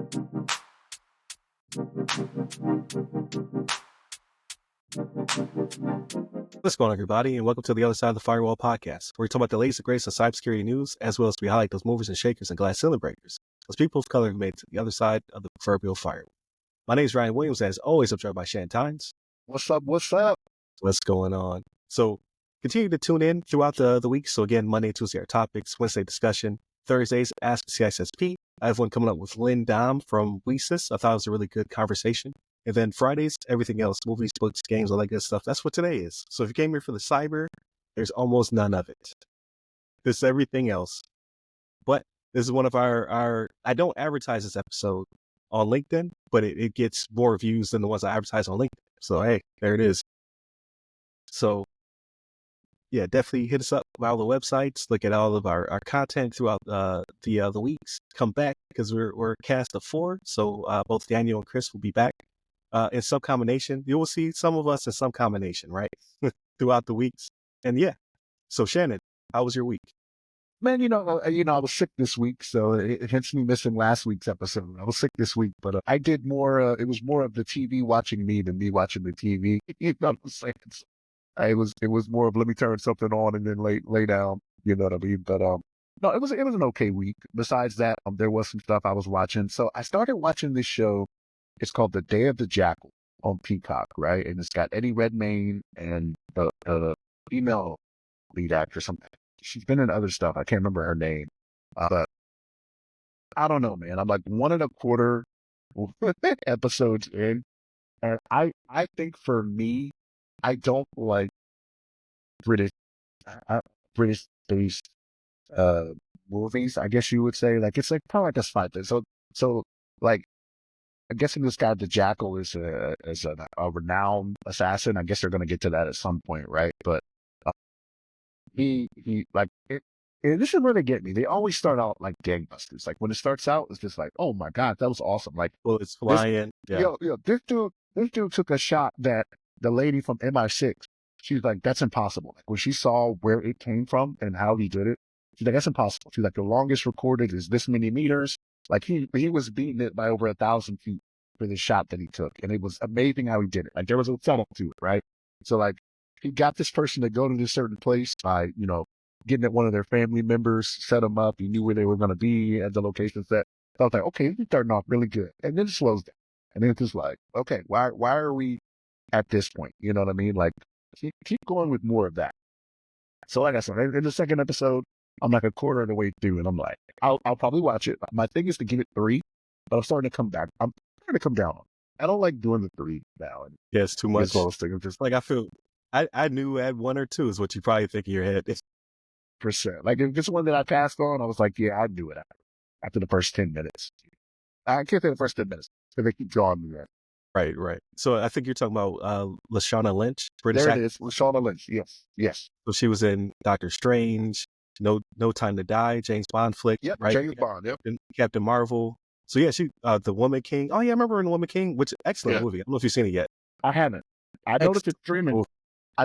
What's going on, everybody, and welcome to the other side of the Firewall podcast, where we talk about the latest and greatest of cybersecurity news, as well as we highlight those movers and shakers and glass ceiling breakers, as people of color have made it to the other side of the proverbial firewall. My name is Ryan Williams, and as always, I'm joined by Shannon Tynes. What's up? What's up? What's going on? So, continue to tune in throughout the week. So, again, Monday and Tuesday are topics, Wednesday discussion, Thursdays, Ask CISSP. I have one coming up with Lynn Dom from WeSys. I thought it was a really good conversation. And then Fridays, everything else, movies, books, games, all that good stuff. That's what today is. So if you came here for the cyber, there's almost none of it. There's everything else. But this is one of our I don't advertise this episode on LinkedIn, but it gets more views than the ones I advertise on LinkedIn. So, hey, there it is. So, yeah, definitely hit us up on all the websites. Look at all of our content throughout the weeks. Come back because we're a cast of 4. So both Daniel and Chris will be back. In some combination, you will see some of us in some combination, right? Throughout the weeks. And yeah. So Shannon, how was your week? Man, I was sick this week, so hence me missing last week's episode. I was sick this week, but I did more. It was more of the TV watching me than me watching the TV. You know what I'm saying? It was more of let me turn something on and then lay down. You know what I mean? But no, it was an okay week. Besides that, there was some stuff I was watching. So I started watching this show. It's called The Day of the Jackal on Peacock, right? And it's got Eddie Redmayne and the female lead actor. She's been in other stuff. I can't remember her name. But I don't know, man. I'm like 1.25 episodes in. And I think for me, I don't like British-based movies, I guess you would say. Like, it's like kind of like a spy thing. So like, I'm guessing this guy, the Jackal, is a renowned assassin. I guess they're going to get to that at some point, right? But he like it. This is where they get me. They always start out like gangbusters. Like when it starts out, it's just like, oh my god, that was awesome. Like, well, it's flying. Yo, this dude took a shot that the lady from MI6. She's like, that's impossible. Like when she saw where it came from and how he did it, she's like, that's impossible. She's like, the longest recorded is this many meters. Like he was beating it by over 1,000 feet for the shot that he took. And it was amazing how he did it. Like there was a tunnel to it, right? So like he got this person to go to this certain place by, getting at one of their family members, set them up. He knew where they were going to be at the location set. So I was like, okay, this is starting off really good. And then it slows down. And then it's just like, okay, why are we at this point? You know what I mean? Like keep going with more of that. So like I said, in the second episode, I'm like a quarter of the way through, and I'm like, I'll probably watch it. My thing is to give it 3, but I'm starting to come back. I'm starting to come down on it. I don't like doing the 3 now. Yeah, it's too much. Just like I feel, I knew at 1 or 2 is what you probably think in your head. %. Like if it's one that I passed on, I was like, yeah, I'd do it after the first 10 minutes. I can't say the first 10 minutes because they keep drawing me there. Right. So I think you're talking about Lashana Lynch, British There actor. it is, Lashana Lynch. Yes. So she was in Doctor Strange, No Time to Die, James Bond flick, Yep, right? James Bond, yep. And Captain Marvel. So yeah, she The Woman King. Oh yeah, I remember in The Woman King, which is an excellent movie. I don't know if you've seen it yet. I haven't. I noticed it streaming. Yeah.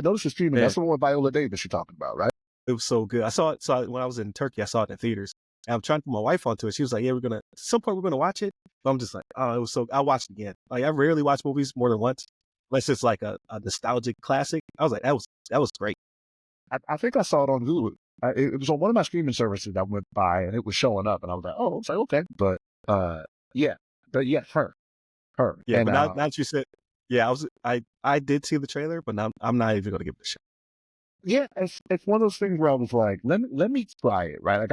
That's the one with Viola Davis you're talking about, right? It was so good. I saw it when I was in Turkey. I saw it in theaters. And I'm trying to put my wife onto it. She was like, yeah, at some point we're gonna watch it. But I'm just like, oh, it was so. I watched it again. Like I rarely watch movies more than once, unless it's like a nostalgic classic. I was like, that was great. I think I saw it on Hulu. It was on one of my streaming services that went by, and it was showing up, and I was like, oh, it's like okay, but her. Yeah, and, but now that you said, yeah, I did see the trailer, but now I'm not even gonna give it a shot. Yeah, it's one of those things where I was like, let me try it, right? Like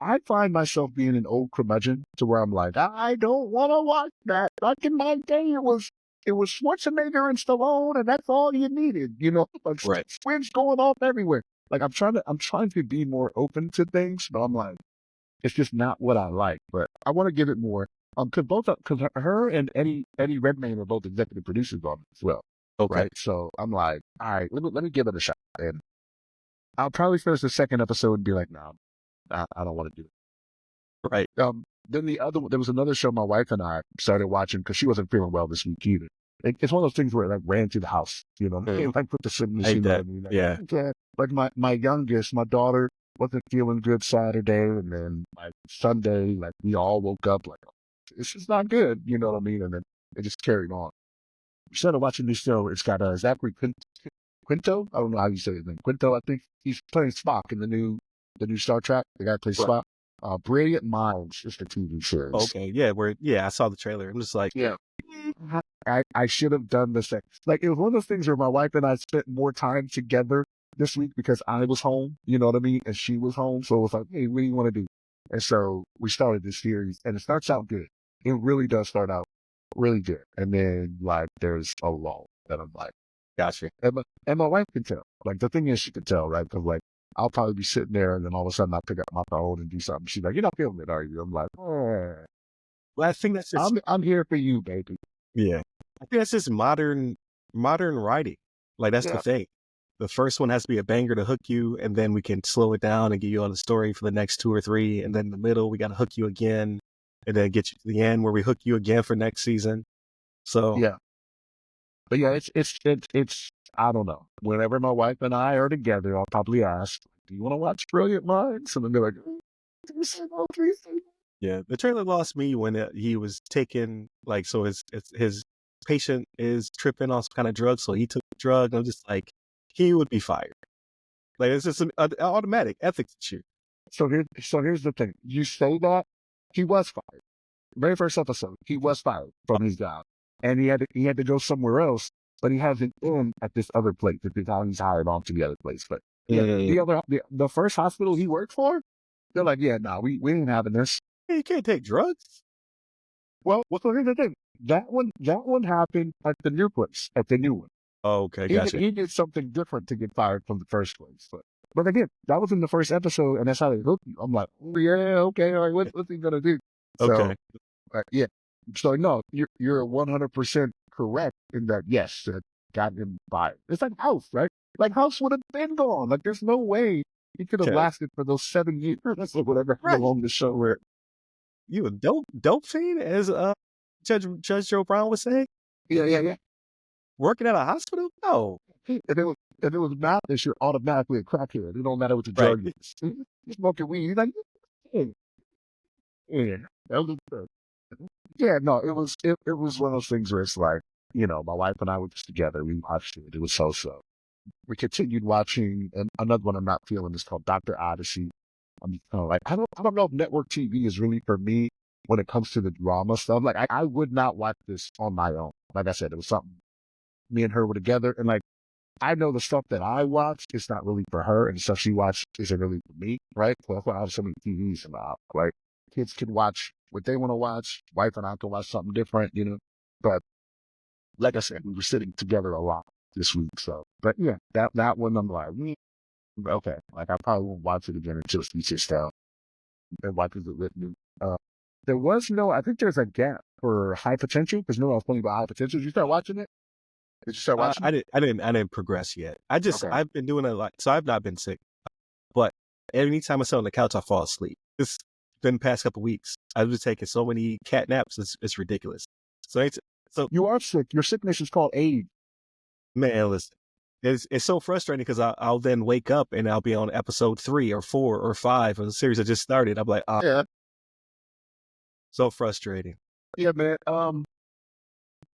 I find myself being an old curmudgeon to where I'm like, I don't want to watch that. Like in my day, it was Schwarzenegger and Stallone, and that's all you needed, like right. Squids going off everywhere. Like I'm trying to be more open to things, but I'm like, it's just not what I like. But I want to give it more. Because her and Eddie Redmayne are both executive producers on it as well. Okay. Right. So I'm like, all right, let me give it a shot. And I'll probably finish the second episode and be like, no, I don't want to do it. Right. Then there was another show my wife and I started watching because she wasn't feeling well this week either. It's one of those things where I ran to the house, like put the sim machine on. Yeah. Like my youngest, my daughter wasn't feeling good Saturday, and then my Sunday, like we all woke up like It's just not good. You know what I mean? And then it just carried on. We started watching this show. It's got Zachary Quinto. I don't know how you say his name. Quinto, I think he's playing Spock in the new Star Trek. The guy plays Spock. Brilliant Minds is the TV series. Okay, yeah, I saw the trailer. I'm just like, Yeah. I should have done the same. Like, it was one of those things where my wife and I spent more time together this week because I was home, you know what I mean? And she was home. So it was like, hey, what do you want to do? And so we started this series and it starts out good. It really does start out really good. And then like there's a lull that I'm like, gotcha. And my wife can tell. Like the thing is she can tell, right? Because like I'll probably be sitting there and then all of a sudden I'll pick up my phone and do something. She's like, you're not feeling it, are you? I'm like, Well, I think that's just I'm here for you, baby. yeah. I think that's just modern writing. Like that's the thing. The first one has to be a banger to hook you, and then we can slow it down and get you on the story for the next 2 or 3, and then in the middle we got to hook you again, and then get you to the end where we hook you again for next season. So yeah, but yeah, it's I don't know. Whenever my wife and I are together, I'll probably ask, "Do you want to watch Brilliant Minds?" And then they're like, yeah, the trailer lost me when he was taking like so his patient is tripping on some kind of drug, so he took the drug. I'm just like, he would be fired. Like it's just an automatic ethics issue. So here's the thing. You say that he was fired. Very first episode, he was fired from his job, and he had to go somewhere else. But he has an in at this other place. This is how he's hired on to the other place. But yeah, the first hospital he worked for, they're like, yeah, no, we ain't having this. You can't take drugs. Well, so here's the thing. That one happened at the new place, at the new one. Oh, okay, gotcha. He did something different to get fired from the first place. But again, that was in the first episode, and that's how they hooked you. I'm like, oh, yeah, okay, all right, what's he gonna do? Okay. So, yeah. So no, you're 100% correct in that. Yes, that got him fired. It's like House, right? Like House would have been gone. Like there's no way he could have lasted for those 7 years or whatever along the show. Where you a dope fiend, as Judge Joe Brown was saying. Yeah. Working at a hospital? No. If it was madness, you're automatically a crackhead. It don't matter what the drug is. You're smoking weed. He's like, yeah, that was good. Yeah, no, it was one of those things where it's like, you know, my wife and I were just together. We watched it. It was so. We continued watching, and another one I'm not feeling is called Dr. Odyssey. I'm like, I don't know if network TV is really for me when it comes to the drama stuff. Like, I would not watch this on my own. Like I said, it was something me and her were together, and like, I know the stuff that I watch is not really for her, and the stuff she watched isn't really for me, right? So that's why I have so many TVs about, right? Kids can watch what they want to watch. Wife and I can watch something different, you know. But like I said, we were sitting together a lot this week. So, but yeah, that one I'm like, okay. Like I probably won't watch it again until she sits down and watches it with me. There was I think there's a gap for High Potential because I was talking about High Potential. Did you start watching it? Did you start watching? I didn't progress yet. I've been doing a lot, so I've not been sick. But anytime I sit on the couch, I fall asleep. It's been the past couple of weeks. I've been taking so many cat naps. It's ridiculous. So you are sick. Your sickness is called age. Man, listen, it's so frustrating because I'll then wake up and I'll be on episode 3 or 4 or 5 of the series that just started. I'm like, yeah, so frustrating. Yeah, man.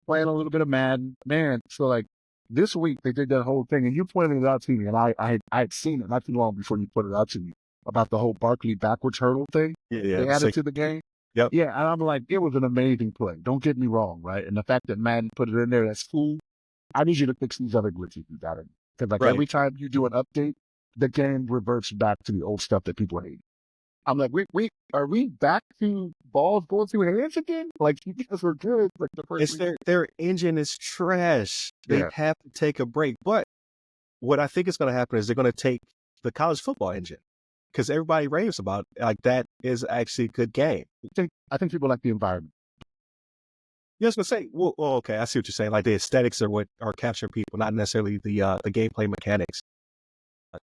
Playing a little bit of Madden, man. So like this week they did that whole thing, and you pointed it out to me, and I had seen it not too long before you put it out to me about the whole Barkley backwards hurdle thing. Yeah, they added to the game. Yep. Yeah, and I'm like, it was an amazing play. Don't get me wrong, right? And the fact that Madden put it in there, that's cool. I need you to fix these other glitches you got in. Because like every time you do an update, the game reverts back to the old stuff that people hate. I'm like, are we back to balls going through hands again? Like you guys were good. Like the first their engine is trash. They have to take a break. But what I think is going to happen is they're going to take the college football engine because everybody raves about it. Like that is actually a good game. I think people like the environment. Yeah, I was gonna say, well, okay, I see what you're saying. Like the aesthetics are what are capturing people, not necessarily the gameplay mechanics.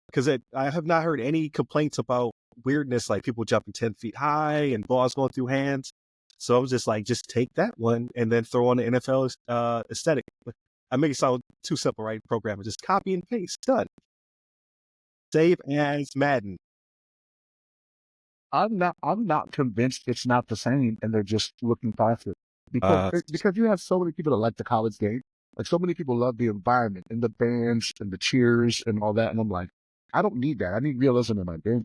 Because I have not heard any complaints about weirdness, like people jumping 10 feet high and balls going through hands. So I was just like, just take that one and then throw on the NFL aesthetic. I make it sound too simple, right? Programming, just copy and paste, done. Save as Madden. I'm not convinced it's not the same, and they're just looking past it because you have so many people that like the college game. Like so many people love the environment and the bands and the cheers and all that, and I'm like, I don't need that. I need realism in my game.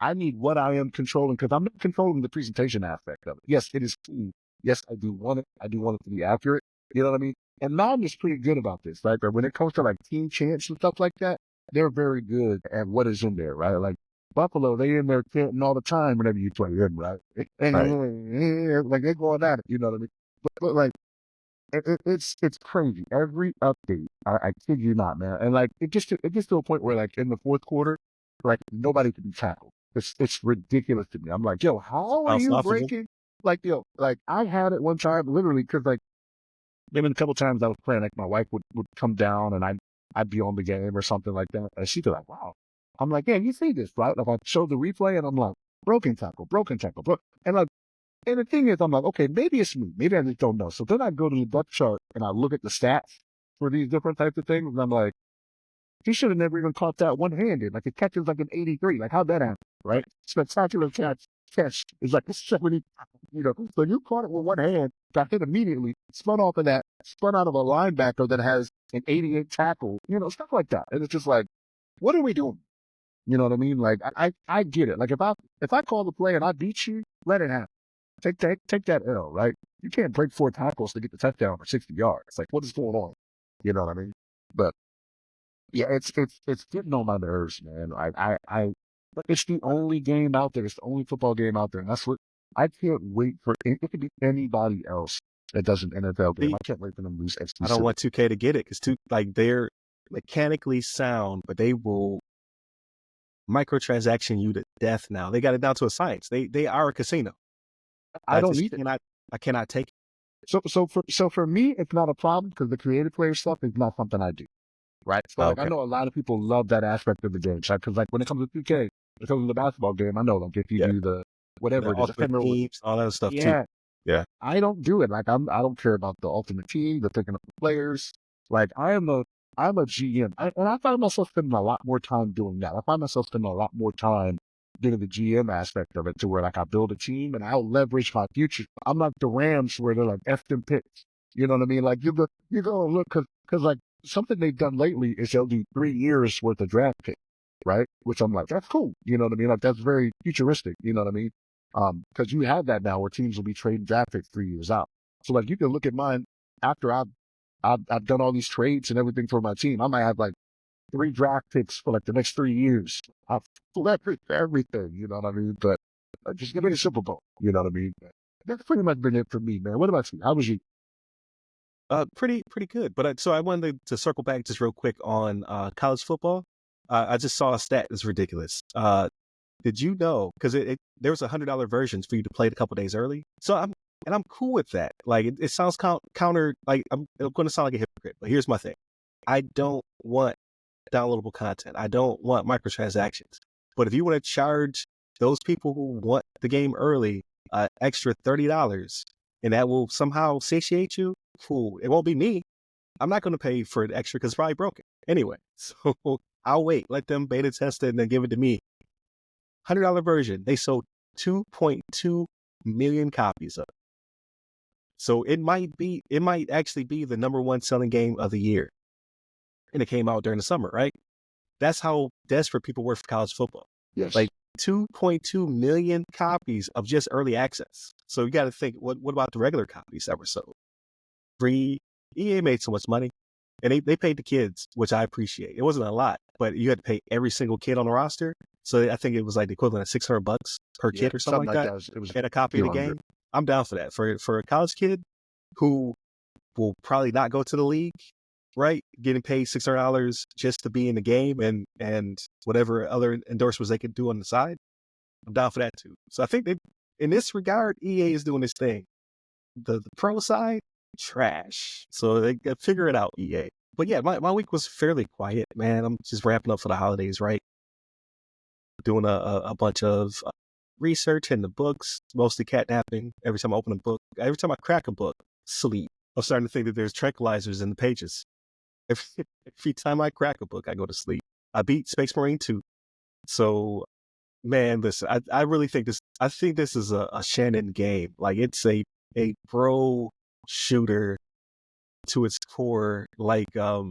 I need what I am controlling because I'm not controlling the presentation aspect of it. Yes, it is cool. Yes, I do want it. I do want it to be accurate. You know what I mean? And Madden is pretty good about this, right? But when it comes to like team chants and stuff like that, they're very good at what is in there, right? Like Buffalo, they in there chanting all the time whenever you play them, right? Right. Like they're going at it, you know what I mean? But like it's crazy. Every update, I kid you not, man. And like it gets to a point where like in the fourth quarter, like nobody can be tackled. It's ridiculous to me. I'm like, yo, how are Bounce you off of them. breaking? Like, yo, like I had it one time literally because like maybe a couple times I was playing, like my wife would come down and I'd be on the game or something like that. And she'd be like, wow. I'm like, yeah, you see this, right? Like I showed the replay and I'm like, broken tackle, and like and the thing is, I'm like, okay, maybe it's me. Maybe I just don't know. So then I go to the depth chart and I look at the stats for these different types of things. And I'm like, he should have never even caught that one-handed. Like, it catches like an 83. Like, how'd that happen? Right? Spectacular catch is like a 70, you know. So you caught it with one hand, got hit immediately, spun off of that, spun out of a linebacker that has an 88 tackle, you know, stuff like that. And it's just like, what are we doing? You know what I mean? Like, I get it. Like, if I call the play and I beat you, let it happen. Take that L, right? You can't break 4 tackles to get the touchdown for 60 yards. It's like, what is going on? You know what I mean? But yeah, it's getting on my nerves, man. But it's the only game out there. It's the only football game out there. And that's what I can't wait for. It could be anybody else that does an NFL game. See, I can't wait for them to lose I don't exclusivity. want 2K to get it because they're mechanically sound, but they will microtransaction you to death now. They got it down to a science. They are a casino. I don't need it. I cannot take it. So for me, it's not a problem because the creative player stuff is not something I do. Right. So like I Okay. know a lot of people love that aspect of the game. Because like when it comes to 2K, when it comes to the basketball game, I know like if you Yeah. do the whatever The it is, I can't ultimate remember what, teams, all that stuff too. yeah, Yeah. I don't do it. Like I don't care about the ultimate team, the picking up the players. Like I'm a GM, and I find myself spending a lot more time doing that. I find myself spending a lot more time doing the GM aspect of it, to where like I build a team and I'll leverage my future. I'm like the Rams where they're like F them picks. You know what I mean? Like you go and look because like something they've done lately is they'll do 3 years worth of draft pick, right? Which I'm like, that's cool. You know what I mean? Like that's very futuristic. You know what I mean? Because you have that now where teams will be trading draft picks 3 years out. So like you can look at mine after I've done all these trades and everything for my team. I might have like 3 draft picks for like the next 3 years. I've everything, you know what I mean? But just give me the Super Bowl, you know what I mean? That's pretty much been it for me, man. What about you? How was you? Pretty good. But so I wanted to circle back just real quick on college football. I just saw a stat that's ridiculous. Did you know? Because there was $100 versions for you to play it a couple days early. So I'm cool with that. Like it sounds counter. Like I'm going to sound like a hypocrite. But here's my thing. I don't want downloadable content. I don't want microtransactions. But if you want to charge those people who want the game early extra $30, and that will somehow satiate you, cool. It won't be me. I'm not going to pay for it extra because it's probably broken anyway. So I'll wait. Let them beta test it and then give it to me. $100 version. They sold 2.2 million copies of it. So it might actually be the #1 selling game of the year. And it came out during the summer, right? That's how desperate people were for college football. Yes. Like 2.2 million copies of just early access. So you got to think, what about the regular copies that were sold? Free. EA made so much money. And they paid the kids, which I appreciate. It wasn't a lot, but you had to pay every single kid on the roster. So I think it was like the equivalent of $600 per kid or something like that. It was Get a copy of the game. I'm down for that. For a college kid who will probably not go to the league, right? Getting paid $600 just to be in the game and whatever other endorsements they could do on the side. I'm down for that too. So I think in this regard, EA is doing this thing. The pro side, trash. So they figure it out, EA. But yeah, my week was fairly quiet, man. I'm just wrapping up for the holidays, right? Doing a bunch of research in the books, mostly catnapping. Every time I open a book, every time I crack a book, sleep. I'm starting to think that there's tranquilizers in the pages. Every time I crack a book, I go to sleep. I beat Space Marine 2. So Man, listen, I really think this. I think this is a Shannon game. Like it's a pro shooter to its core. Like there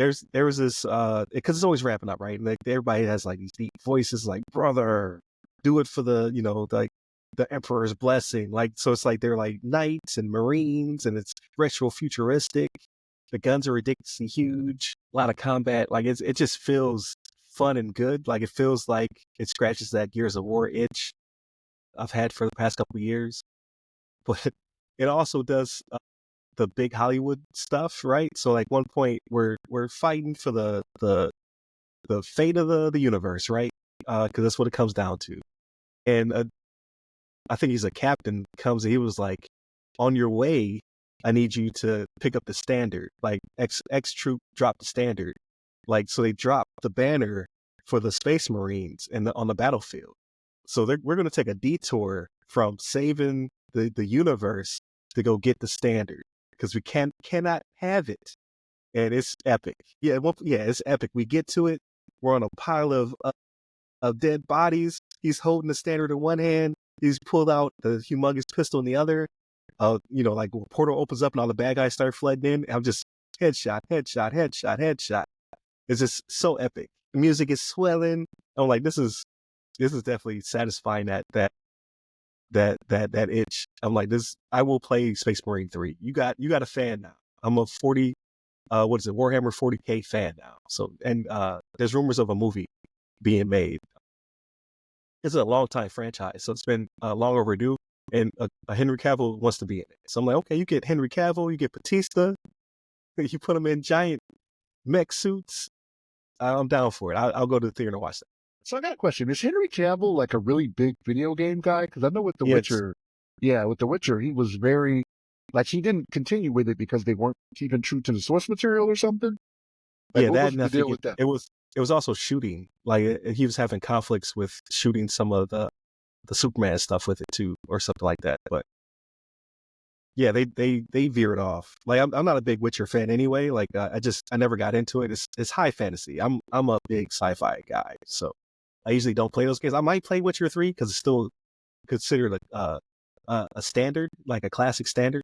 was this because it's always wrapping up, right? Like everybody has like these deep voices, like brother, do it for the like the emperor's blessing. Like so, it's like they're like knights and marines, and it's retro futuristic. The guns are ridiculously huge. A lot of combat. Like it just feels fun and good. Like it feels like it scratches that Gears of War itch I've had for the past couple of years. But it also does the big Hollywood stuff, right? So like one point we're fighting for the fate of the universe, right? Because that's what it comes down to. And I think he's a captain. He was like, on your way, I need you to pick up the standard. Like X troop dropped the standard. Like so they dropped the banner for the Space Marines on the battlefield. So we're going to take a detour from saving the universe to go get the standard because we cannot have it. And it's epic. Yeah, it's epic. We get to it. We're on a pile of dead bodies. He's holding the standard in one hand. He's pulled out the humongous pistol in the other. Like when a portal opens up and all the bad guys start flooding in. I'm just headshot, headshot, headshot, headshot. It's just so epic. The music is swelling. I'm like, this is definitely satisfying that itch. I'm like, this. I will play Space Marine 3. You got a fan now. I'm a 40. Warhammer 40K fan now. So and there's rumors of a movie being made. It's a long time franchise, so it's been long overdue. And a Henry Cavill wants to be in it. So I'm like, okay, you get Henry Cavill, you get Batista, you put them in giant mech suits. I'm down for it. I'll go to the theater and watch that. So I got a question. Is Henry Cavill like a really big video game guy? Because I know with The Witcher, with The Witcher, he was very, like he didn't continue with it because they weren't keeping true to the source material or something? Like, what was the deal with that? It was also shooting. Like he was having conflicts with shooting some of the Superman stuff with it too, or something like that. But yeah, they veered off. Like I'm not a big Witcher fan anyway. Like I never got into it. It's high fantasy. I'm a big sci-fi guy, so I usually don't play those games. I might play Witcher 3 because it's still considered a standard, like a classic standard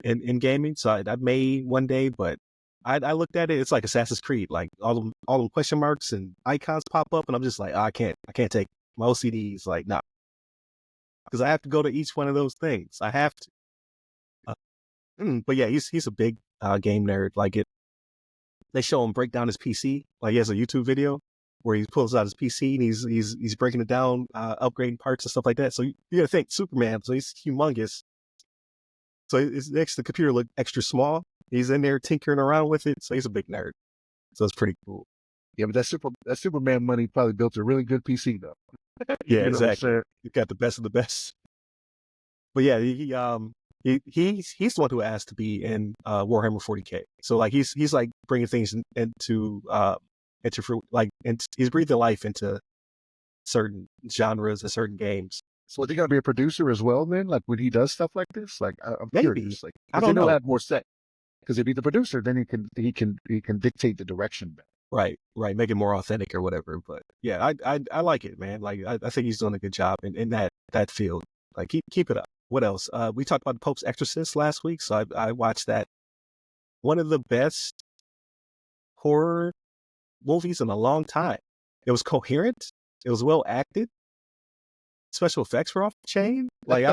in gaming. So I may one day, but I looked at it. It's like Assassin's Creed. Like all them question marks and icons pop up, and I'm just like, I can't take it. My OCD's like, nah, because I have to go to each one of those things. I have to. But yeah, he's a big game nerd. Like they show him break down his PC. Like he has a YouTube video where he pulls out his PC and he's breaking it down, upgrading parts and stuff like that. So you gotta think Superman. So he's humongous. So it makes the computer look extra small. He's in there tinkering around with it. So he's a big nerd. So it's pretty cool. Yeah, but that Superman money probably built a really good PC though. Yeah, exactly. You got the best of the best. But yeah, he's the one who asked to be in Warhammer 40K. So like he's like bringing things into he's breathing life into certain genres and certain games. So is he gonna be a producer as well then? Like when he does stuff like this? Like I'm Maybe. curious. Like I don't know. He'll have more say. Because if he's the producer, then he can dictate the direction better. Right, make it more authentic or whatever. But yeah, I like it, man. Like I think he's doing a good job in that field. Like keep it up. What else? We talked about the Pope's Exorcist last week, so I watched that. One of the best horror movies in a long time. It was coherent. It was well acted. Special effects were off the chain. Like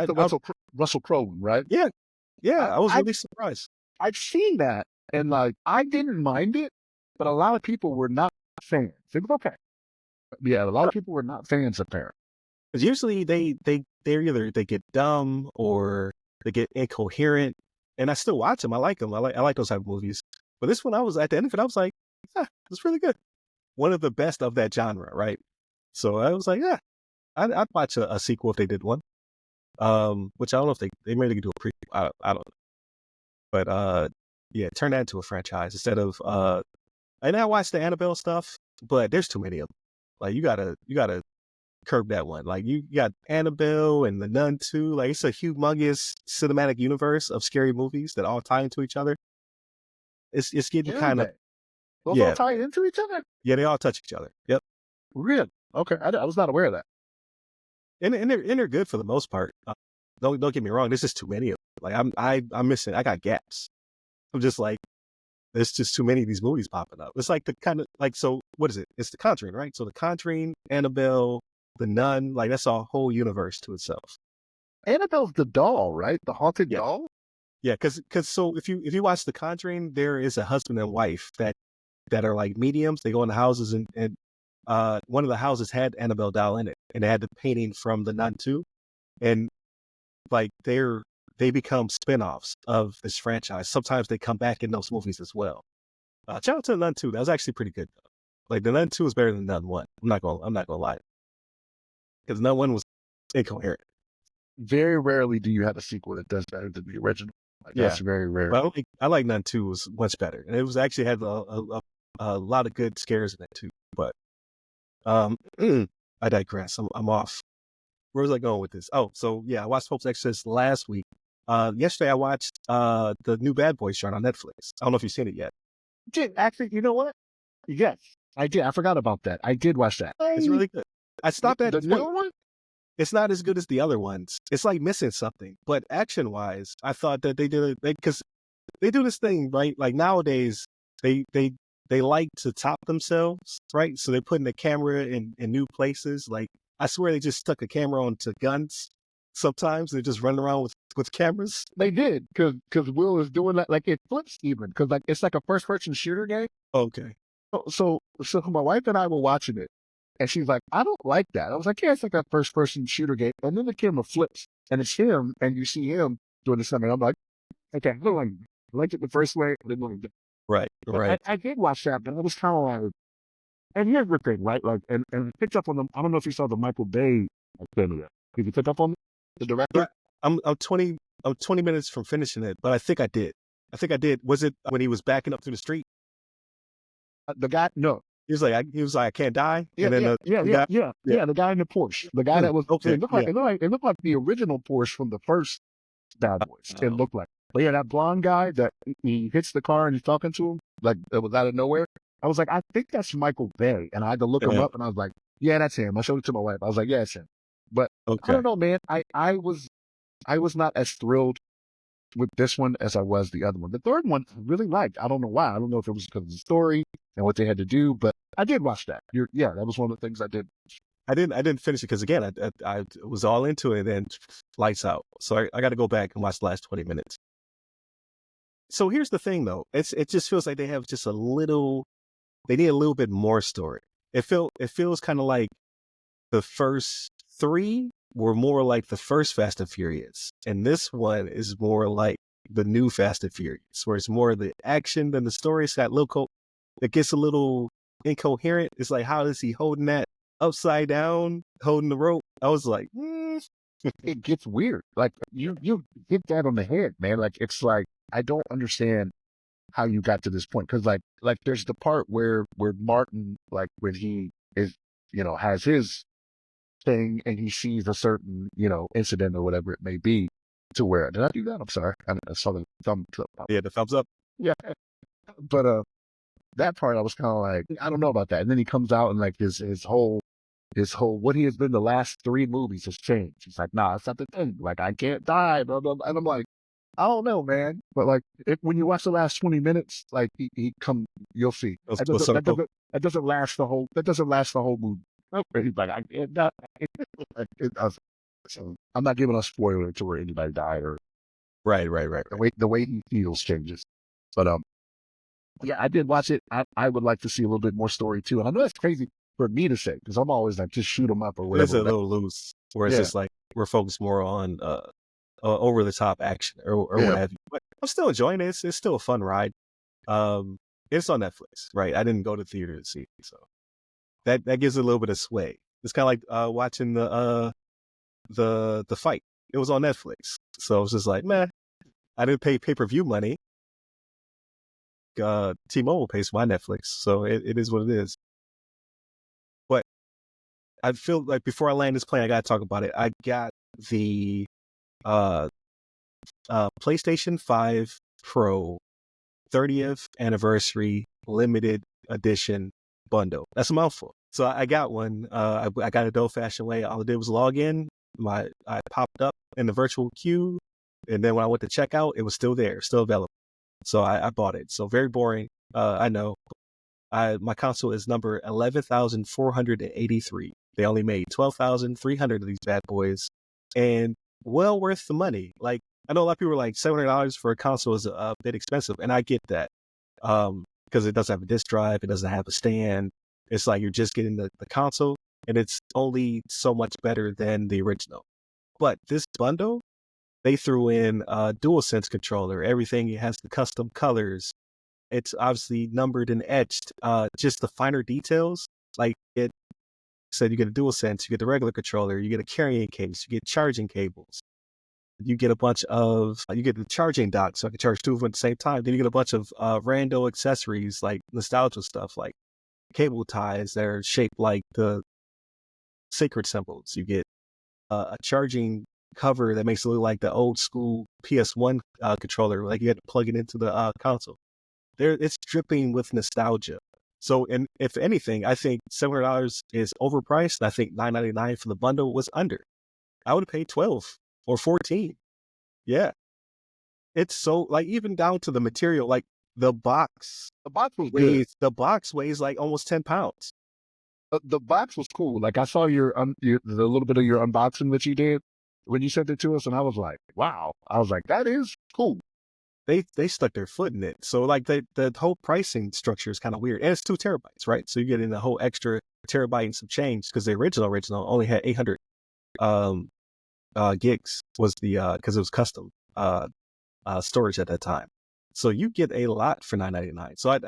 Russell Crowe, right? Yeah. I was really surprised. I've seen that, and like I didn't mind it, but a lot of people were not fans. It was okay. Yeah, a lot of people were not fans apparently. Because usually they're either they get dumb or they get incoherent, and I still watch them. I like them. I like those type of movies. But this one, I was at the end of it. I was like, it's really good. One of the best of that genre, right? So I was like, I'd watch a sequel if they did one. Which I don't know if they maybe could do a prequel. I don't know. But yeah, turn that into a franchise instead of and I watched the Annabelle stuff, but there's too many of them. Like you gotta curb that one. Like you got Annabelle and The Nun too. Like it's a humongous cinematic universe of scary movies that all tie into each other. It's getting kind of those all tie into each other. Yeah, they all touch each other. Yep. Really? Okay, I was not aware of that. and they're good for the most part. Don't get me wrong. There's just too many of them. Like I'm missing. I got gaps. I'm just like, there's just too many of these movies popping up. It's like the kind of like, so what is it? It's The Conjuring, right? So The Conjuring, Annabelle, The Nun, like that's a whole universe to itself. Annabelle's the doll, right? The haunted Yeah. doll. Yeah, because so if you watch The Conjuring, there is a husband and wife that are like mediums. They go into houses and one of the houses had Annabelle doll in it, and they had the painting from The Nun too, and like they become spin-offs of this franchise. Sometimes they come back in those movies as well. Shout out to The Nun 2. That was actually pretty good though. Like The Nun 2 is better than Nun 1. I'm not gonna lie. Because Nun 1 was incoherent. Very rarely do you have a sequel that does better than the original. Like, Yeah. that's very rare. But I like Nun 2 was much better. And it was actually had a lot of good scares in it too. But I digress. I'm off. Where was I going with this? Oh, so yeah, I watched Pope's Exorcist last week. Yesterday I watched the new Bad Boys show on Netflix. I don't know if you've seen it yet. Did actually, you know what? Yes, I did. I forgot about that. I did watch that. It's really good. I stopped at the new one. It's not as good as the other ones. It's like missing something. But action wise, I thought that they did it because they do this thing, right? Like nowadays, they like to top themselves, right? So they're putting the camera in new places. Like I swear they just stuck a camera onto guns. Sometimes they're just running around with cameras. They did because Will is doing that. Like it flips even because like it's like a first person shooter game. Okay. So my wife and I were watching it, and she's like, "I don't like that." I was like, "Yeah, it's like a first person shooter game." And then the camera flips, and it's him, and you see him doing this. And I'm like, "Okay, I liked it the first way." Right. I did watch that, but I was kind of like, and here's the thing, right? Like, and picked up on them. I don't know if you saw the Michael Bay thing yet. Did you pick up on the director? Right. I'm 20 minutes from finishing it, but I think I did. Was it when he was backing up through the street? The guy, no. He was like, I can't die. Yeah, and then the guy in the Porsche, the guy that was okay. It looked like the original Porsche from the first Bad Boys. It looked like, but yeah, that blonde guy that he hits the car and he's talking to him like it was out of nowhere. I was like, I think that's Michael Bay, and I had to look him up, and I was like, yeah, that's him. I showed it to my wife. I was like, yeah, it's him. But I don't know, man. I was not as thrilled with this one as I was the other one. The third one I really liked. I don't know why. I don't know if it was because of the story and what they had to do, but I did watch that. That was one of the things I did. I didn't finish it because again, I was all into it and then lights out. So I got to go back and watch the last 20 minutes. So here's the thing though. It just feels like they have just they need a little bit more story. It feels kind of like the first three were more like the first Fast and Furious. And this one is more like the new Fast and Furious, where it's more the action than the story. It's got it gets a little incoherent. It's like, how is he holding that upside down, holding the rope? I was like, It gets weird. Like you hit that on the head, man. Like it's like, I don't understand how you got to this point. Cause like there's the part where Martin, like when he is, has his thing and he sees a certain, incident or whatever it may be, to where, did I do that? I'm sorry. I saw the thumbs up. yeah, the thumbs up. Yeah. But that part I was kind of like, I don't know about that. And then he comes out and like his whole what he has been the last three movies has changed. He's like, nah, it's not the thing. Like I can't die, blah, blah, blah. And I'm like, I don't know, man. But like when you watch the last 20 minutes, like you'll see. That doesn't last the whole movie. He's like, I can't die. So I'm not giving a spoiler to where anybody died or right. The way he feels changes. But yeah, I did watch it. I would like to see a little bit more story too. And I know that's crazy for me to say because I'm always like, just shoot them up or whatever. It's a little loose, where it's just like we're focused more on over the top action or what have you. But I'm still enjoying it. It's still a fun ride. It's on Netflix, right? I didn't go to theater to see it, so that gives it a little bit of sway. It's kind of like watching the fight. It was on Netflix, so I was just like, man, I didn't pay pay-per-view money. T-Mobile pays my Netflix, so it is what it is. But I feel like before I land this plane, I gotta talk about it. I got the PlayStation 5 Pro 30th anniversary limited edition bundle. That's a mouthful. So I got one. I got it the old-fashioned way. All I did was log in. I popped up in the virtual queue, and then when I went to check out, it was still there, still available. So I bought it. So very boring. I know. My console is number 11,483. They only made 12,300 of these bad boys, and well worth the money. Like, I know a lot of people are like, $700 for a console is a bit expensive, and I get that. Because it doesn't have a disk drive, it doesn't have a stand. It's like you're just getting the console, and it's only so much better than the original. But this bundle, they threw in a DualSense controller. Everything, it has the custom colors. It's obviously numbered and etched. Just the finer details, like it said, you get a DualSense, you get the regular controller, you get a carrying case, you get charging cables, you get you get the charging dock, so I can charge two of them at the same time. Then you get a bunch of rando accessories, like nostalgia stuff, like cable ties that are shaped like the sacred symbols. You get a charging cover that makes it look like the old school PS1 controller, like you had to plug it into the console. It's dripping with nostalgia. So, and if anything, I think $700 is overpriced. I think $9.99 for the bundle was under. I would have paid 12 or 14. Yeah, it's so, like, even down to the material, like the box. The box was good. The box weighs like almost 10 pounds. The box was cool. Like I saw the little bit of your unboxing that you did when you sent it to us, and I was like, wow. I was like, that is cool. They stuck their foot in it. So like the whole pricing structure is kind of weird. And it's 2 terabytes, right? So you get in a whole extra terabyte and some change, because the original only had 800 gigs was the because it was custom storage at that time. So you get a lot for $9.99. So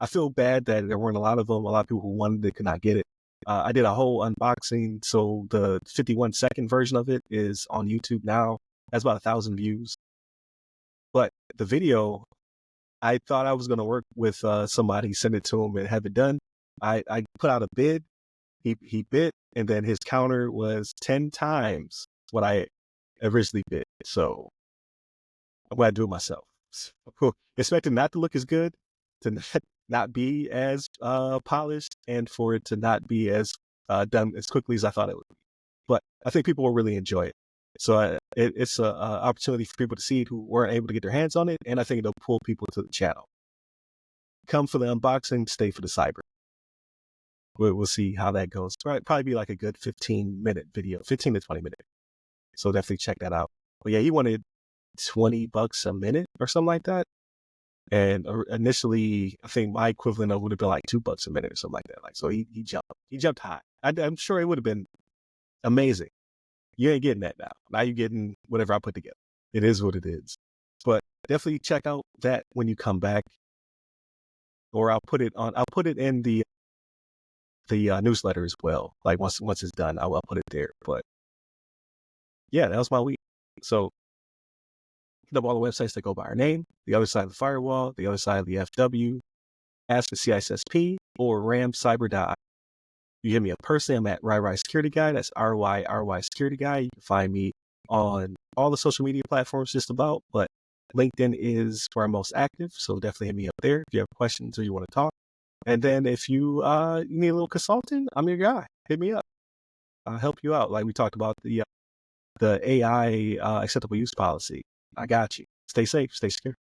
I feel bad that there weren't a lot of them. A lot of people who wanted it could not get it. I did a whole unboxing. So the 51-second version of it is on YouTube now. That's about 1,000 views. But the video, I thought I was going to work with somebody, send it to him and have it done. I put out a bid. He bid, and then his counter was 10 times what I originally bid. So I'm going to do it myself. Expecting not to look as good, to not be as polished, and for it to not be as done as quickly as I thought it would be. But I think people will really enjoy it. So it's an opportunity for people to see it who weren't able to get their hands on it, and I think it'll pull people to the channel. Come for the unboxing, stay for the cyber. We'll see how that goes. Probably be like a good 15-minute video, 15 to 20 minutes. So definitely check that out. But yeah, he wanted $20 a minute or something like that. And initially, I think my equivalent of would have been like $2 a minute or something like that. Like, so he jumped high. I'm sure it would have been amazing. You ain't getting that now. Now you're getting whatever I put together. It is what it is. But definitely check out that when you come back, or I'll put it in the newsletter as well. Like once it's done, I'll put it there. But yeah, that was my week. So hit up all the websites that go by our name: the other side of the firewall, the other side of the FW, Ask the CISSP, or ramcyber.io. You hit me up personally, I'm at RY Security Guy. That's RY Security Guy. You can find me on all the social media platforms just about, but LinkedIn is where I'm most active. So definitely hit me up there if you have questions or you want to talk. And then if you need a little consulting, I'm your guy. Hit me up. I'll help you out. Like we talked about the AI acceptable use policy. I got you. Stay safe, stay secure.